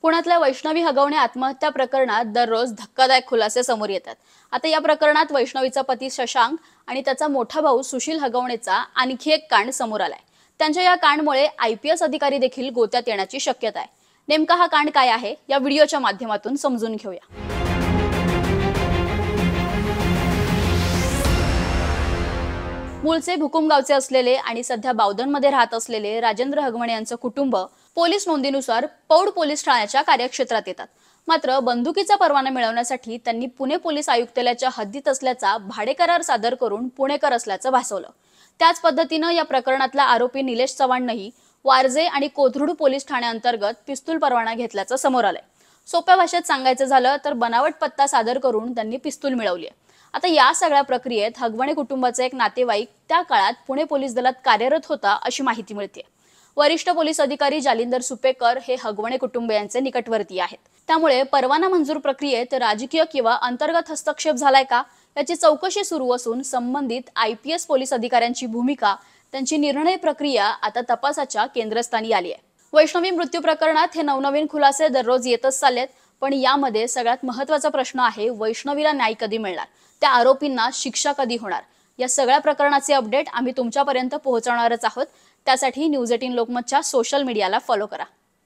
पुण्यातल्या वैष्णवी हगवणे आत्महत्या प्रकरणात दररोज धक्कादायक खुलासे समोर येतात। आता या प्रकरणात वैष्णवीचा पती शशांक आणि त्याचा मोठा भाऊ सुशील हगवणेचा आणखी एक कांड समोर आलाय। त्यांच्या या कांडमुळे IPS अधिकारी देखील गोत्यात येण्याची शक्यता आहे। नेमका हा कांड काय आहे या व्हिडिओच्या माध्यमातून समजून घेऊया। मूळचे भुकुमगावचे असलेले आणि सध्या बावधनमध्ये राहत असलेले राजेंद्र हगवणे यांचं कुटुंब पोलीस नोंदीनुसार पौड पोलीस ठाण्याच्या कार्यक्षेत्रात येतात। मात्र बंदुकीचा परवाना मिळवण्यासाठी त्यांनी पुणे पोलीस आयुक्तालयाच्या हद्दीत असल्याचा भाडेकरार सादर करून पुणेकर असल्याचं भासवलं। त्याच पद्धतीनं या प्रकरणातला आरोपी निलेश चव्हाणनेही वारजे आणि कोथरूड पोलीस ठाण्याअंतर्गत पिस्तूल परवाना घेतल्याचं समोर आलंय। सोप्या भाषेत सांगायचं झालं तर बनावट पत्ता सादर करून त्यांनी पिस्तूल मिळवली। आता या सगळ्या प्रक्रियेत हगवणे कुटुंबाचा एक नातेवाईक त्या काळात पुणे पोलीस दलात कार्यरत होता अशी माहिती मिळते। वरिष्ठ पोलीस अधिकारी जालिंदर सुपेकर हे हगवणे कुटुंबियांचे निकटवर्ती आहेत। त्यामुळे परवाना मंजूर प्रक्रियेत राजकीय किंवा अंतर्गत हस्तक्षेप झालाय का याची चौकशी सुरू असून संबंधित IPS पोलीस अधिकाऱ्यांची भूमिका, त्यांची निर्णय प्रक्रिया आता तपासाच्या केंद्रस्थानी आली आहे। वैष्णवी मृत्यू प्रकरणात हे नवनवीन खुलासे दररोज येतच चाललेत, पण यामध्ये सगळ्यात महत्त्वाचा प्रश्न आहे वैष्णवीला न्याय कधी मिळणार, त्या आरोपींना शिक्षा कधी होणार। या सगळ्या प्रकरणाचे अपडेट आम्ही तुमच्यापर्यंत पोहोचवणारच आहोत। त्यासाठी न्यूज 18 लोकमतच्या सोशल मीडियाला फॉलो करा।